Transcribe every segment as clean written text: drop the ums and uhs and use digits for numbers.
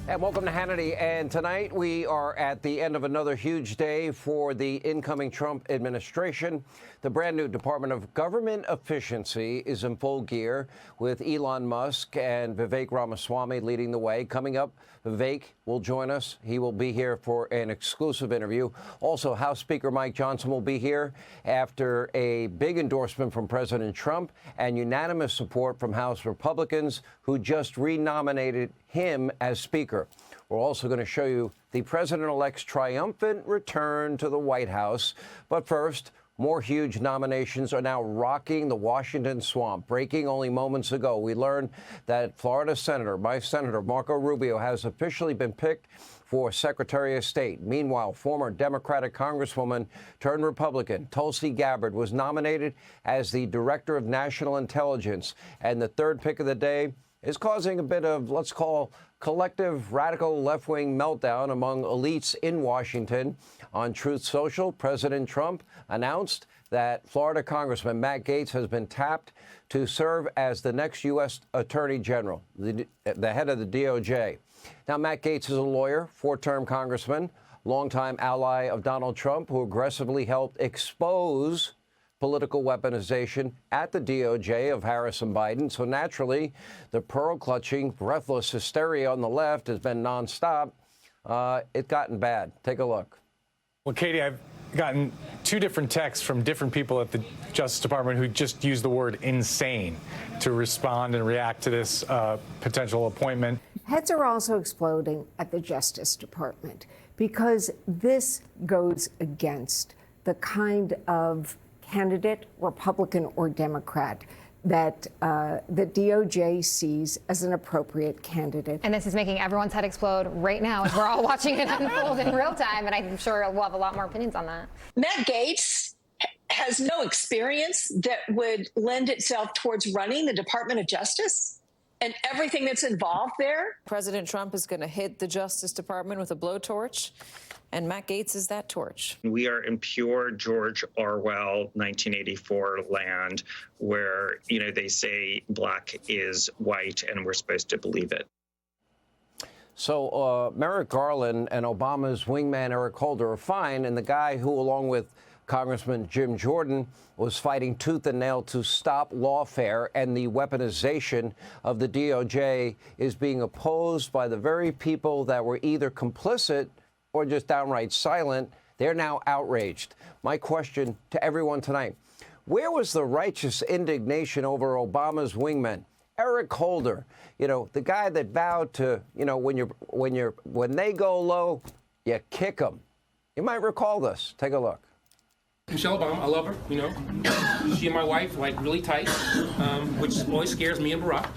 And welcome to Hannity. And tonight we are at the end of another huge day for the incoming Trump administration. The brand new Department of Government Efficiency is in full gear with Elon Musk and Vivek Ramaswamy leading the way. Coming up, Vivek will join us. He will be here for an exclusive interview. Also, House Speaker Mike Johnson will be here after a big endorsement from President Trump and unanimous support from House Republicans who just renominated him as Speaker. We're also going to show you the president-elect's triumphant return to the White House. But first, more huge nominations are now rocking the Washington swamp. Breaking only moments ago, we learned that Florida Senator, my Senator Marco Rubio, has officially been picked for Secretary of State. Meanwhile, former Democratic Congresswoman turned Republican Tulsi Gabbard was nominated as the Director of National Intelligence. And the third pick of the day is causing a bit of, let's call, collective radical left-wing meltdown among elites in Washington. On Truth Social, President Trump announced that Florida Congressman Matt Gaetz has been tapped to serve as the next U.S. Attorney General, the head of the DOJ. Now, Matt Gaetz is a lawyer, four-term congressman, longtime ally of Donald Trump, who aggressively helped expose political weaponization at the DOJ of Harris and Biden. So naturally, the pearl-clutching, breathless hysteria on the left has been nonstop. It's gotten bad. Take a look. Well, Katie, I've gotten two different texts from different people at the Justice Department who just used the word insane to respond and react to this potential appointment. Heads are also exploding at the Justice Department because this goes against the kind of candidate, Republican or Democrat, that the DOJ sees as an appropriate candidate. And this is making everyone's head explode right now as we're all watching it unfold in real time. And I'm sure we'll have a lot more opinions on that. Matt Gaetz has no experience that would lend itself towards running the Department of Justice and everything that's involved there. President Trump is going to hit the Justice Department with a blowtorch, and Matt Gaetz is that torch. We are in pure George Orwell 1984 land where, they say black is white and we're supposed to believe it. So Merrick Garland and Obama's wingman Eric Holder are fine, and the guy who, along with Congressman Jim Jordan, was fighting tooth and nail to stop lawfare and the weaponization of the DOJ is being opposed by the very people that were either complicit or just downright silent. They're now outraged. My question to everyone tonight, where was the righteous indignation over Obama's wingmen? Eric Holder, the guy that vowed to, when they go low, you kick them. You might recall this. Take a look. Michelle Obama, I love her, She and my wife, really tight, which always scares me and Barack.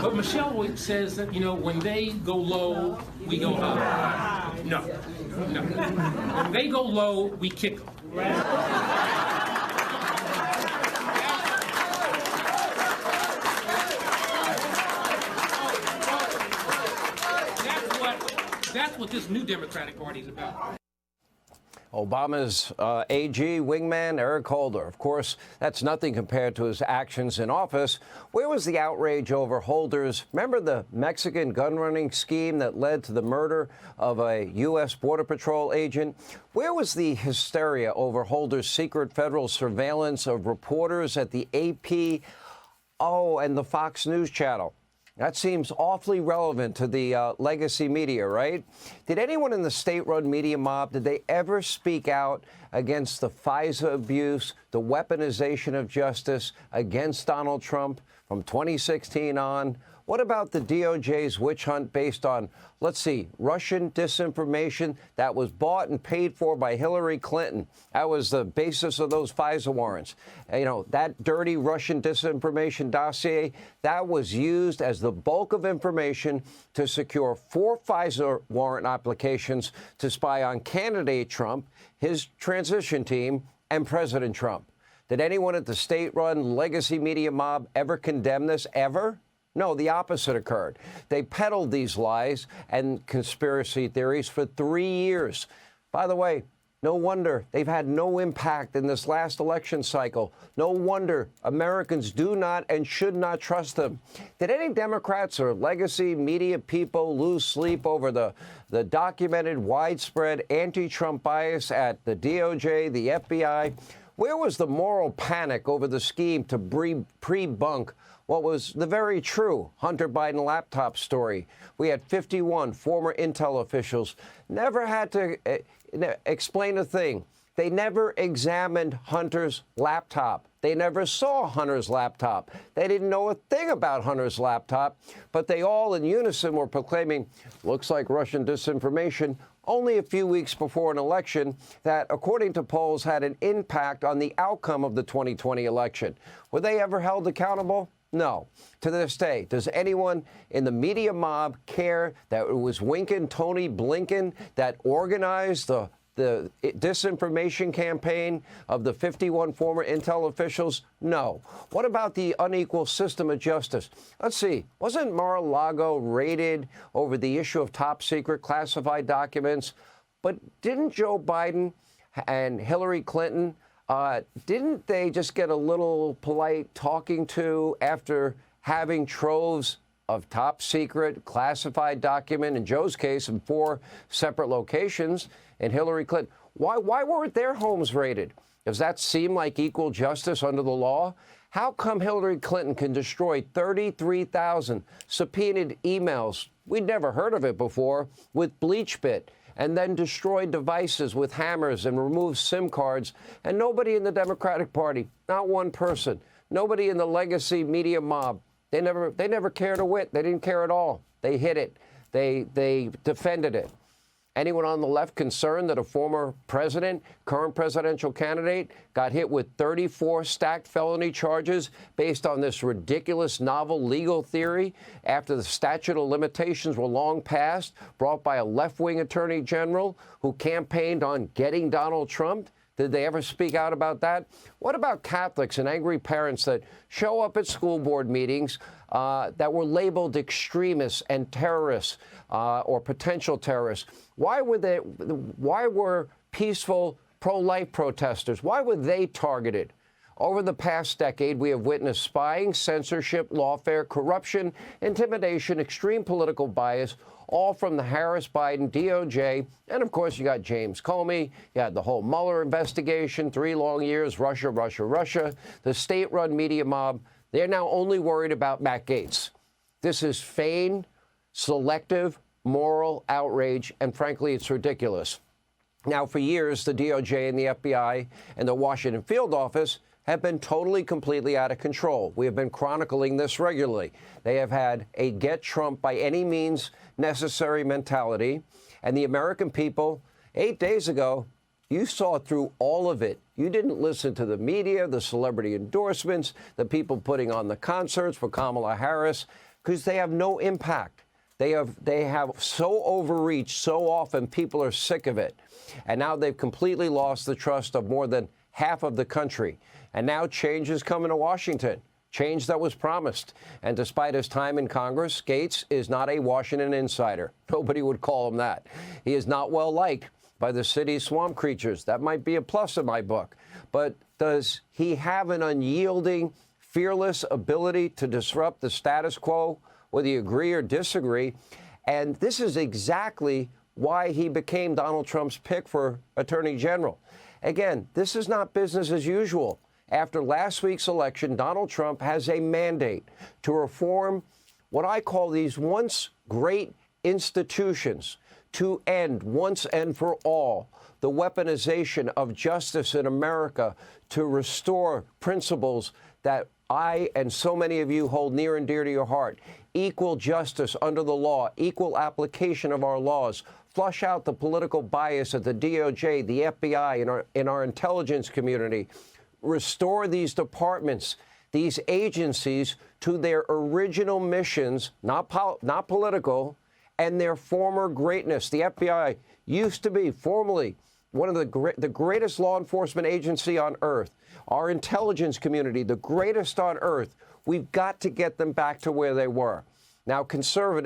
But Michelle always says that, when they go low, we go high. No. When they go low, we kick them. That's what this new Democratic Party is about. Obama's AG wingman, Eric Holder. Of course, that's nothing compared to his actions in office. Where was the outrage over Holder's, remember the Mexican gun running scheme that led to the murder of a U.S. Border Patrol agent? Where was the hysteria over Holder's secret federal surveillance of reporters at the AP, and the Fox News Channel? That seems awfully relevant to the legacy media, right? Did anyone in the state-run media mob, did they ever speak out against the FISA abuse, the weaponization of justice against Donald Trump from 2016 on? What about the DOJ's witch hunt based on, let's see, Russian disinformation that was bought and paid for by Hillary Clinton? That was the basis of those FISA warrants. That dirty Russian disinformation dossier, that was used as the bulk of information to secure 4 FISA warrant applications to spy on candidate Trump, his transition team, and President Trump. Did anyone at the state-run legacy media mob ever condemn this, ever? No, the opposite occurred. They peddled these lies and conspiracy theories for 3 years. By the way, No wonder they've had no impact in this last election cycle. No wonder Americans do not and should not trust them. Did any Democrats or legacy media people lose sleep over the documented widespread anti-Trump bias at the DOJ, the FBI? Where was the moral panic over the scheme to pre-bunk what was the very true Hunter Biden laptop story? We had 51 former Intel officials never had to explain a thing. They never examined Hunter's laptop. They never saw Hunter's laptop. They didn't know a thing about Hunter's laptop, but they all in unison were proclaiming, looks like Russian disinformation, only a few weeks before an election that, according to polls, had an impact on the outcome of the 2020 election. Were they ever held accountable? No. To this day, does anyone in the media mob care that it was Tony Blinken that organized the disinformation campaign of the 51 former Intel officials? No. What about the unequal system of justice? Let's see. Wasn't Mar-a-Lago raided over the issue of top secret classified documents? But didn't Joe Biden and Hillary Clinton, didn't they just get a little polite talking to after having troves of top secret classified document, in Joe's case, in 4 separate locations, and Hillary Clinton? Why weren't their homes raided? Does that seem like equal justice under the law? How come Hillary Clinton can destroy 33,000 subpoenaed emails, we'd never heard of it before, with BleachBit, and then destroy devices with hammers and remove SIM cards, and nobody in the Democratic Party, not one person, nobody in the legacy media mob, they never cared a whit. They didn't care at all. They hid it. They defended it. Anyone on the left concerned that a former president, current presidential candidate, got hit with 34 stacked felony charges based on this ridiculous novel legal theory after the statute of limitations were long past, brought by a left-wing attorney general who campaigned on getting Donald Trump? Did they ever speak out about that? What about Catholics and angry parents that show up at school board meetings that were labeled extremists and terrorists or potential terrorists? Why were peaceful pro-life protesters, why were they targeted? Over the past decade, we have witnessed spying, censorship, lawfare, corruption, intimidation, extreme political bias, all from the Harris-Biden DOJ. And, of course, you got James Comey. You had the whole Mueller investigation, 3 long years, Russia, Russia, Russia. The state-run media mob, they're now only worried about Matt Gaetz. This is feigned, selective, moral outrage, and, frankly, it's ridiculous. Now, for years, the DOJ and the FBI and the Washington field office have been totally, completely out of control. We have been chronicling this regularly. They have had a get Trump by any means necessary mentality. And the American people, 8 days ago, you saw through all of it. You didn't listen to the media, the celebrity endorsements, the people putting on the concerts for Kamala Harris, because they have no impact. They have so overreached so often, people are sick of it. And now they've completely lost the trust of more than half of the country. And now change is coming to Washington, change that was promised. And despite his time in Congress, Gaetz is not a Washington insider. Nobody would call him that. He is not well liked by the city's swamp creatures. That might be a plus in my book. But does he have an unyielding, fearless ability to disrupt the status quo, whether you agree or disagree? And this is exactly why he became Donald Trump's pick for Attorney General. Again, this is not business as usual. After last week's election, Donald Trump has a mandate to reform what I call these once great institutions, to end once and for all the weaponization of justice in America, to restore principles that I and so many of you hold near and dear to your heart. Equal justice under the law, equal application of our laws, flush out the political bias at the DOJ, the FBI, in our intelligence community, restore these departments, these agencies to their original missions, not political, and their former greatness. The FBI used to be formerly one of the greatest law enforcement agency on earth. Our intelligence community, the greatest on earth. We've got to get them back to where they were. Now,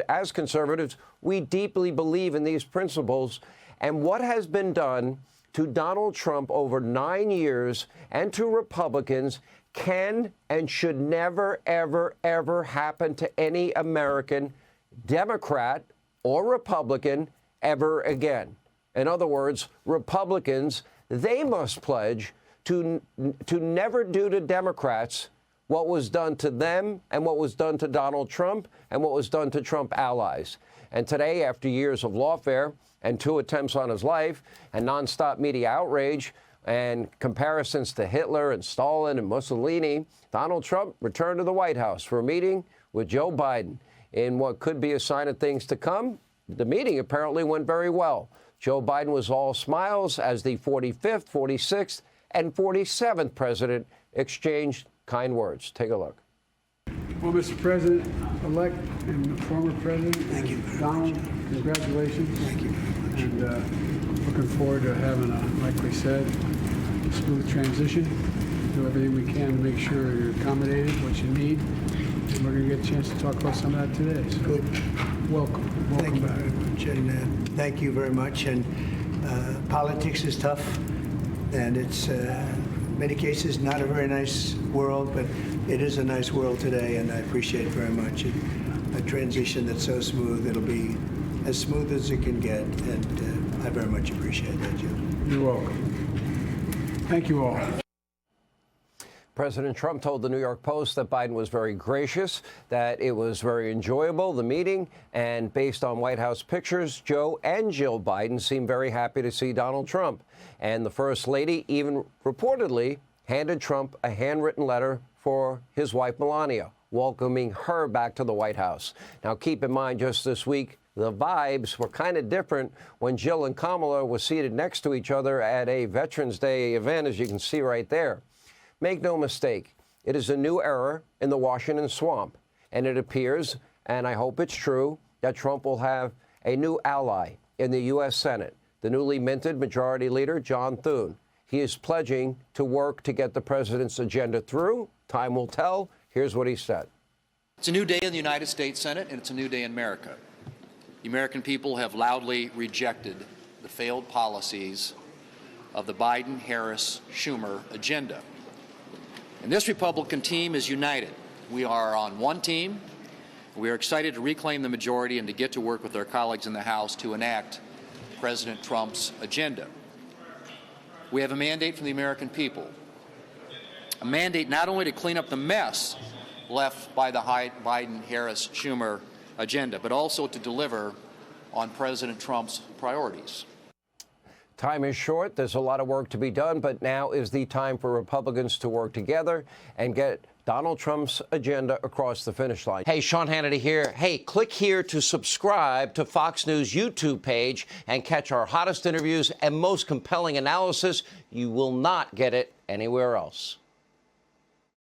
as conservatives, we deeply believe in these principles. And what has been done to Donald Trump over 9 years and to Republicans can and should never, ever, ever happen to any American, Democrat or Republican, ever again. In other words, Republicans, they must pledge to never do to Democrats what was done to them and what was done to Donald Trump and what was done to Trump allies. And today, after years of lawfare and 2 attempts on his life and nonstop media outrage and comparisons to Hitler and Stalin and Mussolini, Donald Trump returned to the White House for a meeting with Joe Biden. In what could be a sign of things to come, the meeting apparently went very well. Joe Biden was all smiles as the 45th, 46th, and 47th president exchanged kind words. Take a look. Well, Mr. President-elect and former President, thank you, Donald, congratulations. Thank you. And looking forward to having like we said, a smooth transition. Do everything we can to make sure you're accommodated, what you need. And we're going to get a chance to talk about some of that today. So good. Welcome Thank you back. very much. And thank you very much. And politics is tough, and it's in many cases not a very nice world, but it is a nice world today, and I appreciate it very much. And a transition that's so smooth, it'll be as smooth as it can get, and I very much appreciate that, Jim. You're welcome. Thank you all. President Trump told the New York Post that Biden was very gracious, that it was very enjoyable, the meeting, and based on White House pictures, Joe and Jill Biden seemed very happy to see Donald Trump. And the First Lady even reportedly handed Trump a handwritten letter for his wife, Melania, welcoming her back to the White House. Now, keep in mind, just this week, the vibes were kind of different when Jill and Kamala were seated next to each other at a Veterans Day event, as you can see right there. Make no mistake, it is a new era in the Washington swamp, and it appears, and I hope it's true, that Trump will have a new ally in the U.S. Senate, the newly minted Majority Leader, John Thune. He is pledging to work to get the president's agenda through. Time will tell. Here's what he said. It's a new day in the United States Senate, and it's a new day in America. The American people have loudly rejected the failed policies of the Biden, Harris, Schumer agenda. And this Republican team is united. We are on one team. We are excited to reclaim the majority and to get to work with our colleagues in the House to enact President Trump's agenda. We have a mandate from the American people, a mandate not only to clean up the mess left by the Biden-Harris-Schumer agenda, but also to deliver on President Trump's priorities. Time is short. There's a lot of work to be done, but now is the time for Republicans to work together and get Donald Trump's agenda across the finish line. Hey, Sean Hannity here. Hey, click here to subscribe to Fox News YouTube page and catch our hottest interviews and most compelling analysis. You will not get it anywhere else.